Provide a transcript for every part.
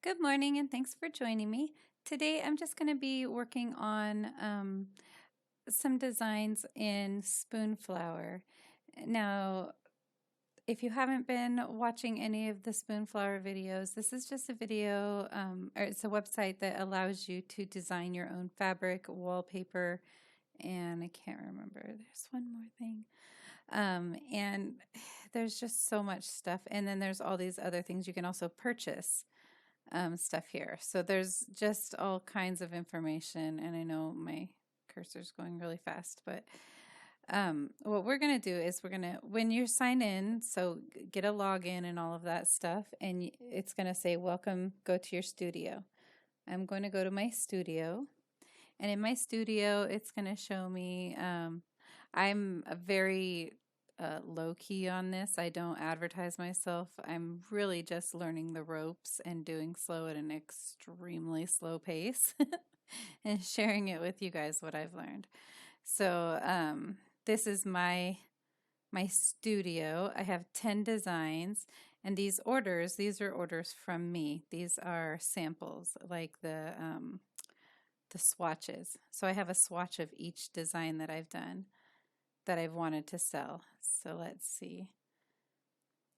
Good morning and thanks for joining me. Today I'm just going to be working on some designs in Spoonflower. Now, if you haven't been watching any of the Spoonflower videos, this is just a video, or it's a website that allows you to design your own fabric, wallpaper, and I can't remember, there's one more thing. And there's just so much stuff. And then there's all these other things you can also purchase stuff here. So there's just all kinds of information, and I know my cursor's going really fast, but what we're going to do is when you sign in, so get a login and all of that stuff, and it's going to say, welcome, go to your studio. I'm going to go to my studio, and in my studio, it's going to show me, I'm a very low key on this. I don't advertise myself. I'm really just learning the ropes and doing slow at an extremely slow pace and sharing it with you guys what I've learned. So this is my studio. I have 10 designs, and these are orders from me. These are samples, like the swatches. So I have a swatch of each design that I've done that I've wanted to sell. So let's see.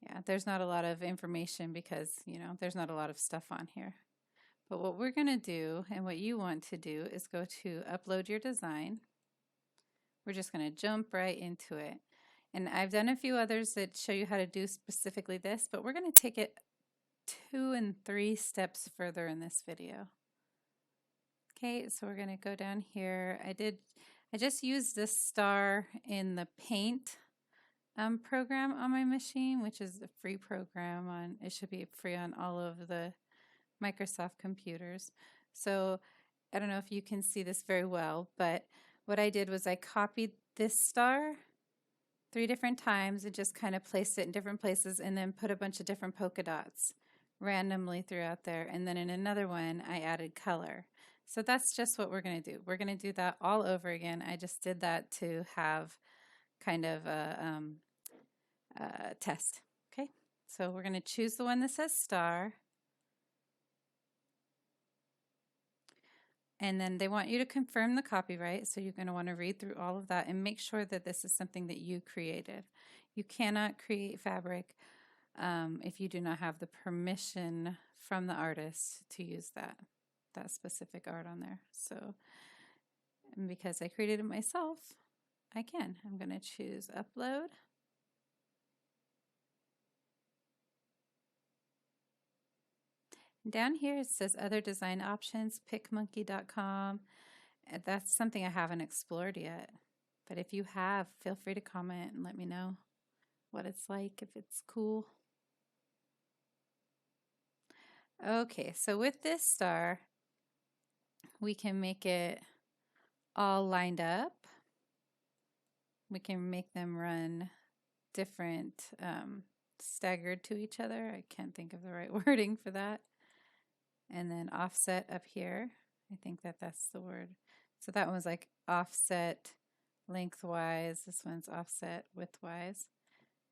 Yeah, there's not a lot of information because, there's not a lot of stuff on here. But what we're going to do, and what you want to do, is go to upload your design. We're just going to jump right into it. And I've done a few others that show you how to do specifically this, but we're going to take it 2 and 3 steps further in this video. Okay, so we're going to go down here. I just used this star in the paint program on my machine, which is a free program. It should be free on all of the Microsoft computers. So I don't know if you can see this very well, but what I did was I copied this star 3 different times and just kind of placed it in different places, and then put a bunch of different polka dots randomly throughout there. And then in another one, I added color. So that's just what we're going to do. We're going to do that all over again. I just did that to have kind of a test. Okay, so we're going to choose the one that says star. And then they want you to confirm the copyright, so you're going to want to read through all of that and make sure that this is something that you created. You cannot create fabric if you do not have the permission from the artist to use that specific art on there. So, and because I created it myself, I can. I'm going to choose upload. Down here it says other design options, pickmonkey.com. That's something I haven't explored yet. But if you have, feel free to comment and let me know what it's like, if it's cool. Okay, so with this star, we can make it all lined up. We can make them run different, staggered to each other. I can't think of the right wording for that. And then offset up here. I think that's the word. So that one's like offset lengthwise. This one's offset widthwise.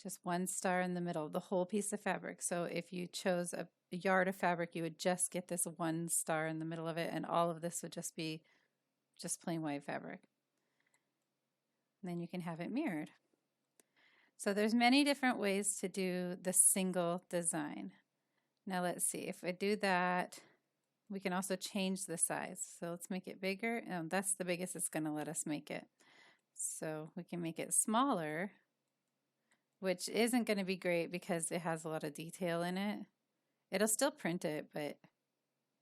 Just one star in the middle of the whole piece of fabric. So if you chose a yard of fabric, you would just get this one star in the middle of it, and all of this would just be just plain white fabric. And then you can have it mirrored. So there's many different ways to do the single design. Now let's see, if I do that, we can also change the size. So let's make it bigger. That's the biggest it's going to let us make it. So we can make it smaller, which isn't going to be great because it has a lot of detail in it. It'll still print it, but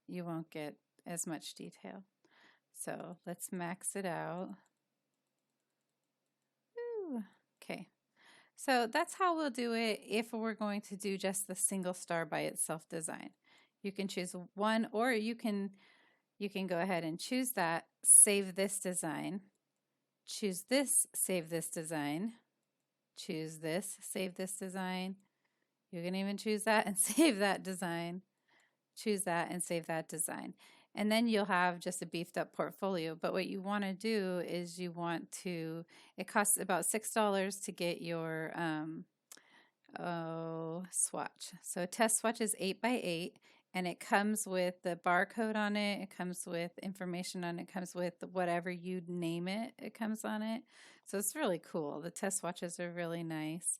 you won't get as much detail. So let's max it out. Woo. Okay. So that's how we'll do it if we're going to do just the single star by itself design. You can choose one, or you can go ahead and choose that, save this design, choose this, save this design, choose this, save this design. You can even choose that and save that design, choose that and save that design. And then you'll have just a beefed up portfolio. But what you want to do is it costs about $6 to get your swatch. So a test swatch is 8 by 8, and it comes with the barcode on it. It comes with information on it. It comes with whatever you name it. It comes on it. So it's really cool. The test swatches are really nice.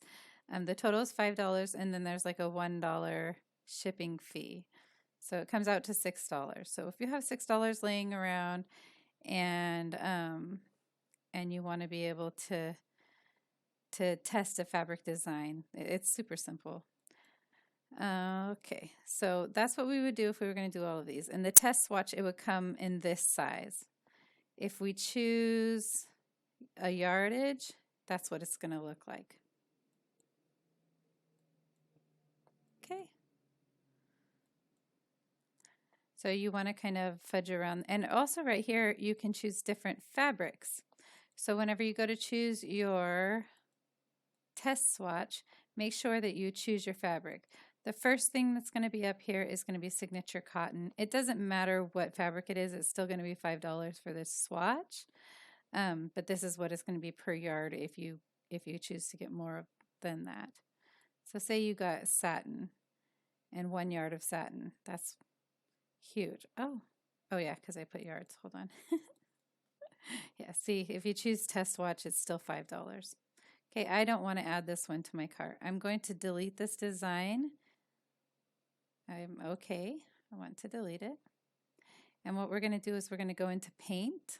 The total is $5, and then there's like a $1 shipping fee. So it comes out to $6. So if you have $6 laying around and you want to be able to test a fabric design, it's super simple. Okay, so that's what we would do if we were going to do all of these. And the test swatch, it would come in this size. If we choose a yardage, that's what it's going to look like. Okay. So you want to kind of fudge around. And also right here, you can choose different fabrics. So whenever you go to choose your test swatch, make sure that you choose your fabric. The first thing that's going to be up here is going to be signature cotton. It doesn't matter what fabric it is, it's still going to be $5 for this swatch. But this is what it's going to be per yard if you choose to get more than that. So say you got satin and 1 yard of satin. That's huge. Oh yeah, because I put yards. Hold on. Yeah, see, if you choose test swatch, it's still $5. Okay, I don't want to add this one to my cart. I'm going to delete this design. I'm okay. I want to delete it. And what we're going to do is we're going to go into Paint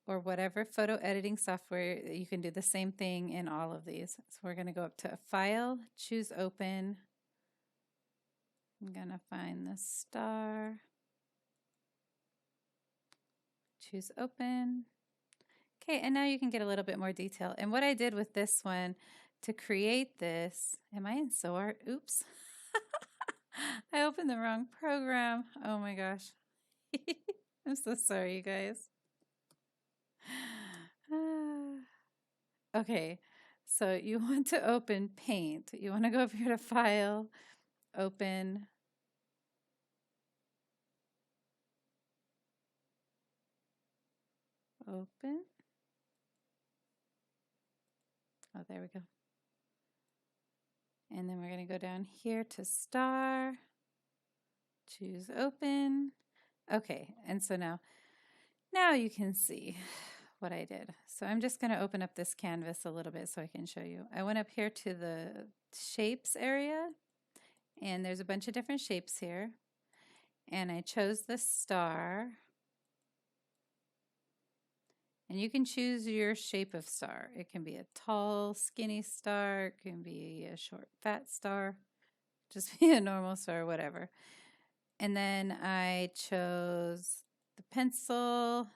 or whatever photo editing software. You can do the same thing in all of these. So we're going to go up to File, choose Open. I'm going to find the star. Choose Open. Okay, and now you can get a little bit more detail. And what I did with this one to create this, am I in SewArt? Oops. I opened the wrong program. Oh my gosh. I'm so sorry, you guys. Okay, so you want to open Paint. You want to go over here to File, Open. Open. Oh, there we go. And then we're going to go down here to Star, choose Open. Okay, and so now you can see what I did. So I'm just going to open up this canvas a little bit so I can show you. I went up here to the shapes area, and there's a bunch of different shapes here. And I chose the star. And you can choose your shape of star. It can be a tall, skinny star. It can be a short, fat star. Just be a normal star, whatever. And then I chose the pencil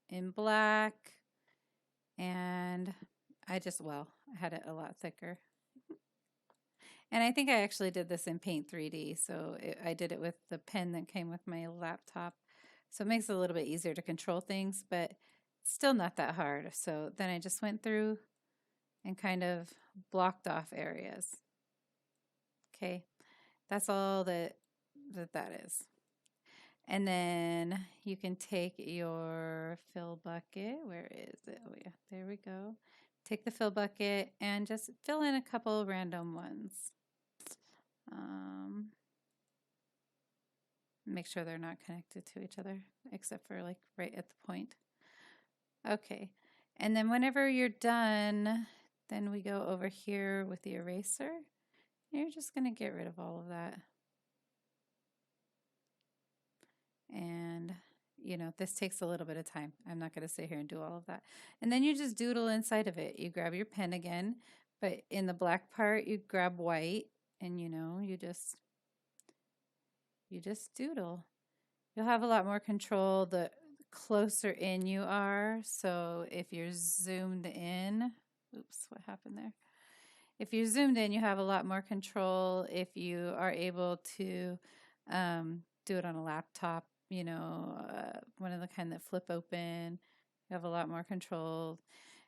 in black. And I had it a lot thicker. And I think I actually did this in Paint 3D. So I did it with the pen that came with my laptop. So it makes it a little bit easier to control things, but still not that hard. So then I just went through and kind of blocked off areas. Okay, that's all that is. And then you can take your fill bucket. Where is it? Oh yeah, there we go. Take the fill bucket and just fill in a couple random ones. Make sure they're not connected to each other, except for like right at the point. Okay, and then whenever you're done, then we go over here with the eraser. You're just going to get rid of all of that. And, you know, this takes a little bit of time. I'm not going to sit here and do all of that. And then you just doodle inside of it. You grab your pen again, but in the black part, you grab white and, you know, you just doodle. You'll have a lot more control the closer in you are. So if you're zoomed in, oops, what happened there? If you're zoomed in, you have a lot more control. If you are able to do it on a laptop, you know, one of the kind that flip open, you have a lot more control.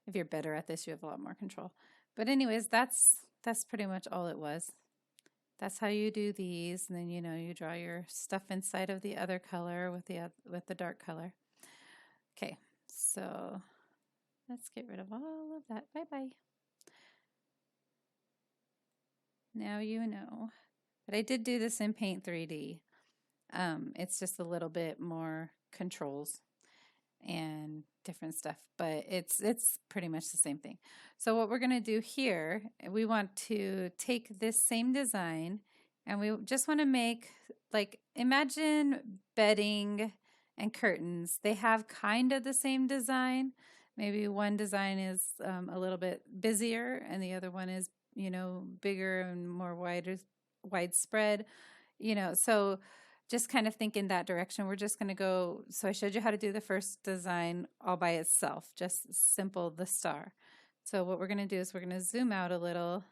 If you're better at this, you have a lot more control. But anyways, that's pretty much all it was. That's how you do these, and then you know you draw your stuff inside of the other color with the dark color. Okay, so let's get rid of all of that. Bye bye. Now you know. But I did do this in Paint 3D. It's just a little bit more controls and different stuff, but it's pretty much the same thing. So what we're going to do here, we want to take this same design and we just want to make, like, imagine bedding and curtains. They have kind of the same design. Maybe one design is a little bit busier and the other one is, you know, bigger and more widespread, you know. So just kind of think in that direction. We're just going to go, so I showed you how to do the first design all by itself, just simple, the star. So what we're going to do is we're going to zoom out a little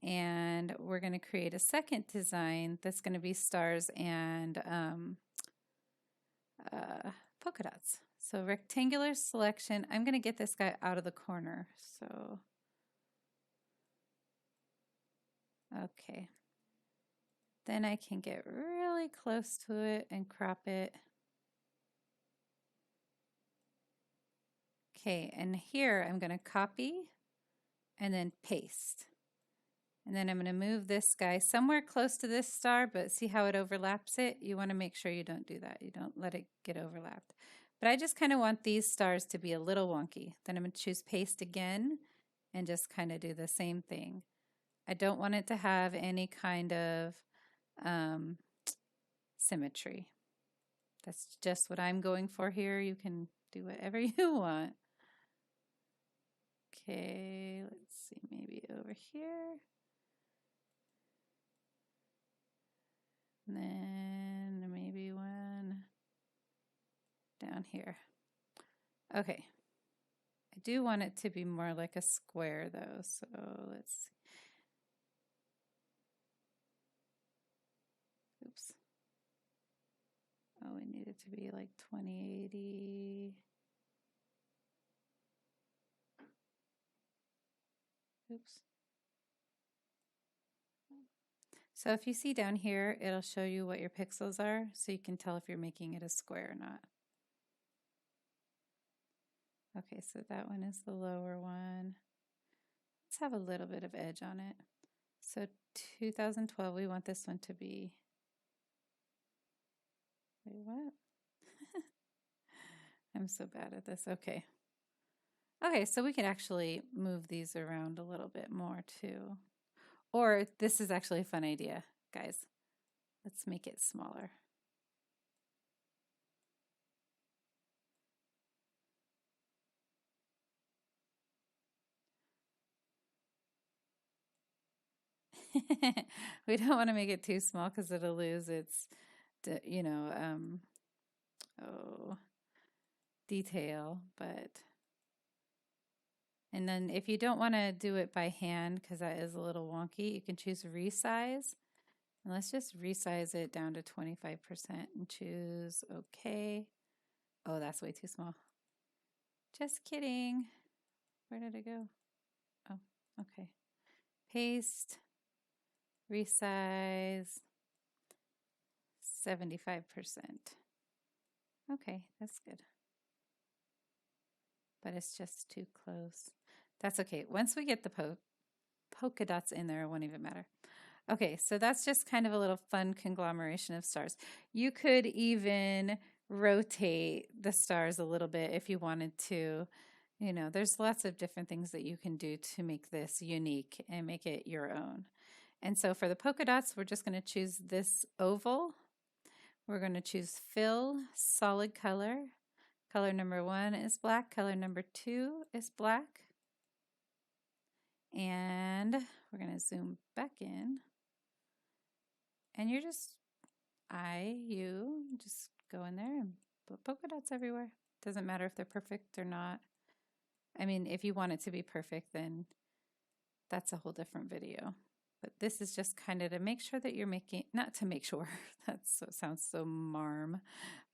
and we're going to create a second design that's going to be stars and polka dots. So rectangular selection, I'm going to get this guy out of the corner. So, okay. Then I can get really close to it and crop it. Okay, and here I'm going to copy and then paste. And then I'm going to move this guy somewhere close to this star, but see how it overlaps it? You want to make sure you don't do that. You don't let it get overlapped. But I just kind of want these stars to be a little wonky. Then I'm going to choose paste again and just kind of do the same thing. I don't want it to have any kind of symmetry. That's just what I'm going for here. You can do whatever you want. Okay, let's see, maybe over here. And then maybe one down here. Okay. I do want it to be more like a square though, so let's see. Oops. Oh, we need it to be like 2080. Oops. So if you see down here, it'll show you what your pixels are, so you can tell if you're making it a square or not. Okay, so that one is the lower one. Let's have a little bit of edge on it. So 2012, we want this one to be, wait, what? I'm so bad at this. Okay. Okay, so we can actually move these around a little bit more too. Or this is actually a fun idea, guys. Let's make it smaller. We don't want to make it too small because it'll lose its, you know, detail, but, and then if you don't want to do it by hand because that is a little wonky, you can choose resize. And let's just resize it down to 25% and choose OK. Oh, that's way too small. Just kidding. Where did it go? Oh, okay. Paste, resize, 75%. Okay, that's good. But it's just too close. That's okay. Once we get the polka dots in there, it won't even matter. Okay, so that's just kind of a little fun conglomeration of stars. You could even rotate the stars a little bit if you wanted to. You know, there's lots of different things that you can do to make this unique and make it your own. And so for the polka dots, we're just going to choose this oval. We're going to choose fill, solid color. Color number 1 is black. Color number 2 is black. And we're going to zoom back in. And you're just, you just go in there and put polka dots everywhere. Doesn't matter if they're perfect or not. I mean, if you want it to be perfect, then that's a whole different video. But this is just kind of to make sure that you're making, not to make sure, that sounds so marm.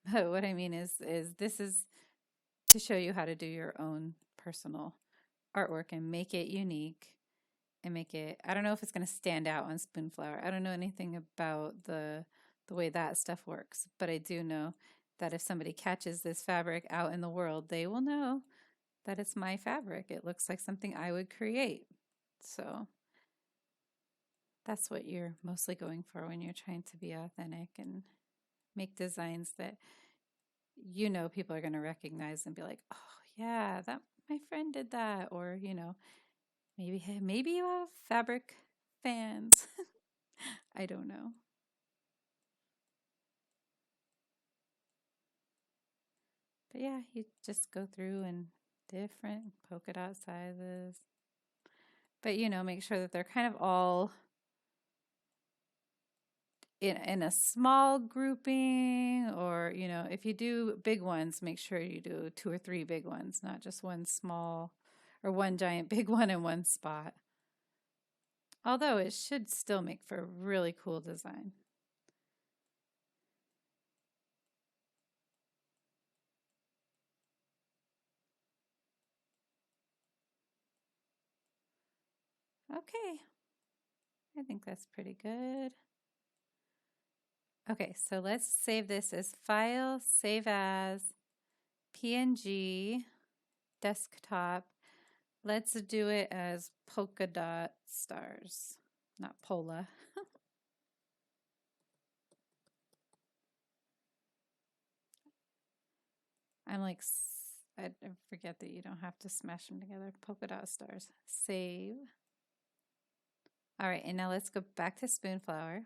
But what I mean is this is to show you how to do your own personal artwork and make it unique and make it, I don't know if it's going to stand out on Spoonflower. I don't know anything about the way that stuff works, but I do know that if somebody catches this fabric out in the world, they will know that it's my fabric. It looks like something I would create. So That's what you're mostly going for when you're trying to be authentic and make designs that people are going to recognize and be like, "Oh, yeah, that my friend did that." Or, maybe you have fabric fans. I don't know. But yeah, you just go through and different polka dot sizes. But make sure that they're kind of all in a small grouping, or if you do big ones, make sure you do two or three big ones, not just one small or one giant big one in one spot. Although it should still make for a really cool design. Okay, I think that's pretty good. Okay, so let's save this as file, save as, PNG, desktop. Let's do it as polka dot stars, not Pola. I'm like, I forget that you don't have to smash them together. Polka dot stars. Save. All right, and now let's go back to Spoonflower.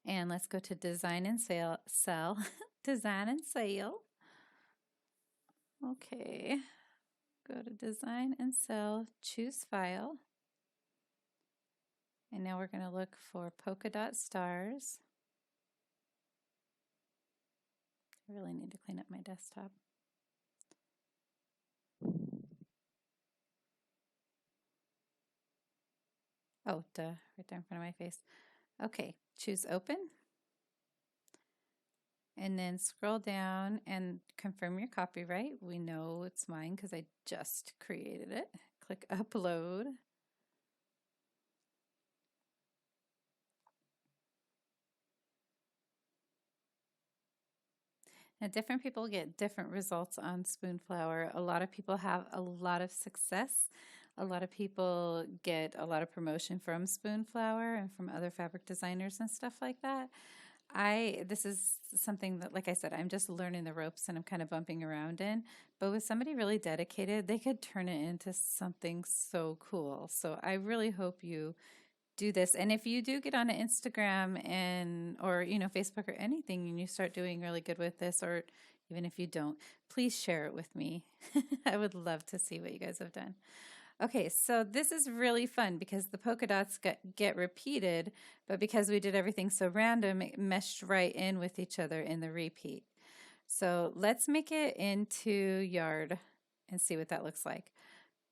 And let's go to design and sell. Design and sale. Okay. Go to design and sell, choose file. And now we're going to look for polka dot stars. I really need to clean up my desktop. Oh, duh, right there in front of my face. Okay, choose open. And then scroll down and confirm your copyright. We know it's mine because I just created it. Click upload. Now, different people get different results on Spoonflower. A lot of people have a lot of success. A lot of people get a lot of promotion from Spoonflower and from other fabric designers and stuff like that. This is something that, like I said, I'm just learning the ropes and I'm kind of bumping around in. But with somebody really dedicated, they could turn it into something so cool. So I really hope you do this. And if you do get on Instagram or Facebook or anything, and you start doing really good with this, or even if you don't, please share it with me. I would love to see what you guys have done. Okay, so this is really fun because the polka dots get repeated, but because we did everything so random, it meshed right in with each other in the repeat. So let's make it into yard and see what that looks like.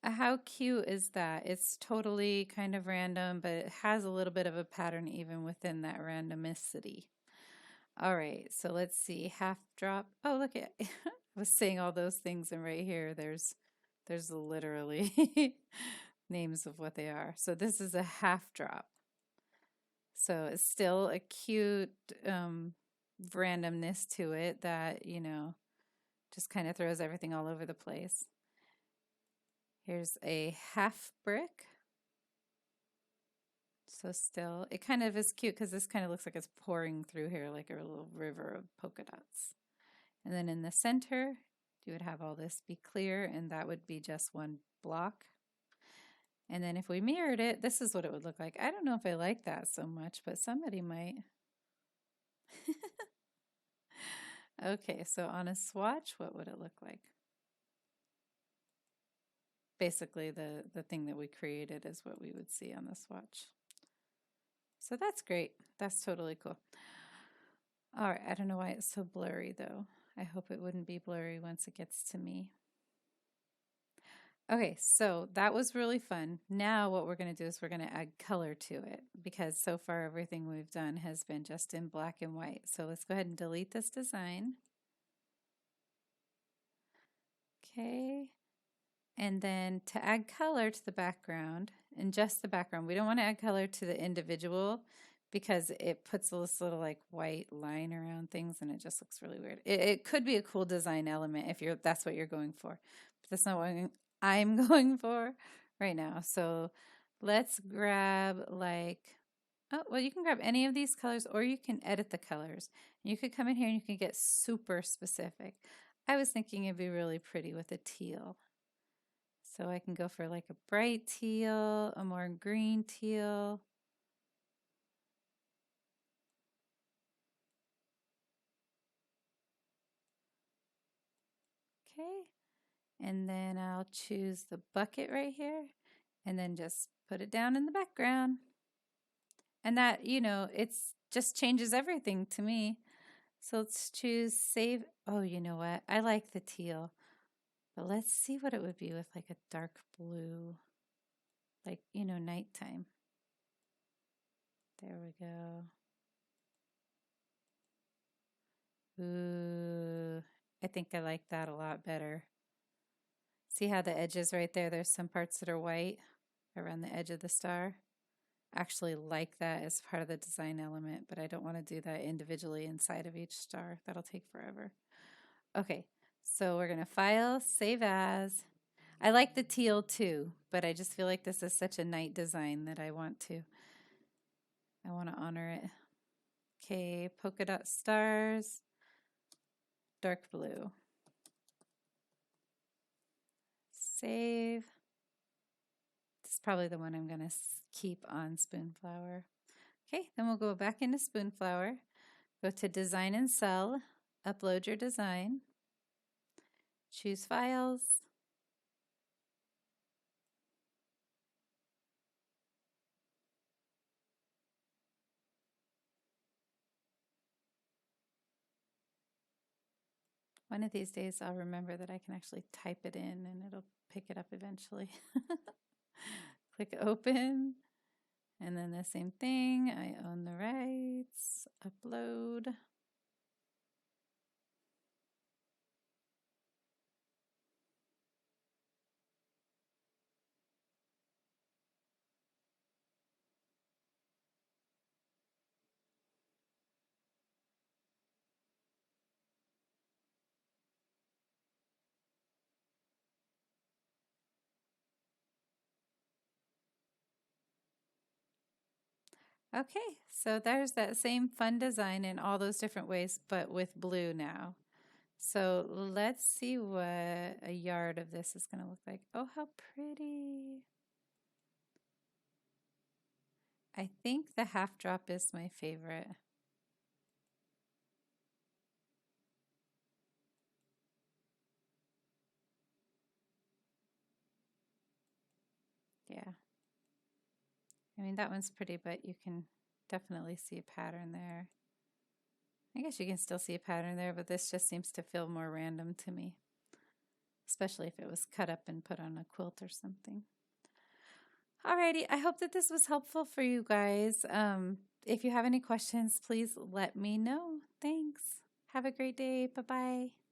How cute is that? It's totally kind of random, but it has a little bit of a pattern even within that randomicity. All right, so let's see. Half drop. Oh, look at I was saying all those things, and right here there's literally names of what they are. So this is a half drop. So it's still a cute randomness to it that, just kind of throws everything all over the place. Here's a half brick. So still, it kind of is cute because this kind of looks like it's pouring through here like a little river of polka dots. And then in the center, you would have all this be clear, and that would be just one block. And then if we mirrored it, this is what it would look like. I don't know if I like that so much, but somebody might. Okay, so on a swatch, what would it look like? Basically, the thing that we created is what we would see on the swatch. So that's great. That's totally cool. All right, I don't know why it's so blurry though. I hope it wouldn't be blurry once it gets to me. Okay, so that was really fun. Now what we're going to do is we're going to add color to it because so far everything we've done has been just in black and white. So let's go ahead and delete this design. Okay, and then to add color to the background, and just the background, we don't want to add color to the individual because it puts this little like white line around things and it just looks really weird. It could be a cool design element if that's what you're going for, but that's not what I'm going for right now. So let's grab like, oh, well, you can grab any of these colors or you can edit the colors. You could come in here and you can get super specific. I was thinking it'd be really pretty with a teal. So I can go for like a bright teal, a more green teal. Okay, and then I'll choose the bucket right here and then just put it down in the background. And that, you know, it's just changes everything to me. So let's choose save. Oh, you know what? I like the teal, but let's see what it would be with like a dark blue, like, you know, nighttime. There we go. Ooh, I think I like that a lot better. See how the edges right there, there's some parts that are white around the edge of the star. I actually like that as part of the design element, but I don't want to do that individually inside of each star. That'll take forever. Okay, so we're gonna file, save as. I like the teal too, but I just feel like this is such a night design that I want to honor it. Okay, polka dot stars, dark blue. Save. This is probably the one I'm gonna keep on Spoonflower. Okay, then we'll go back into Spoonflower, go to Design and Sell, upload your design, choose Files, one of these days I'll remember that I can actually type it in and it'll pick it up eventually. Click Open, and then the same thing, I own the rights, upload. Okay, so there's that same fun design in all those different ways, but with blue now. So let's see what a yard of this is going to look like. Oh, how pretty. I think the half drop is my favorite. Yeah. I mean, that one's pretty, but you can definitely see a pattern there. I guess you can still see a pattern there, but this just seems to feel more random to me, especially if it was cut up and put on a quilt or something. Alrighty, I hope that this was helpful for you guys. If you have any questions, please let me know. Thanks. Have a great day. Bye-bye.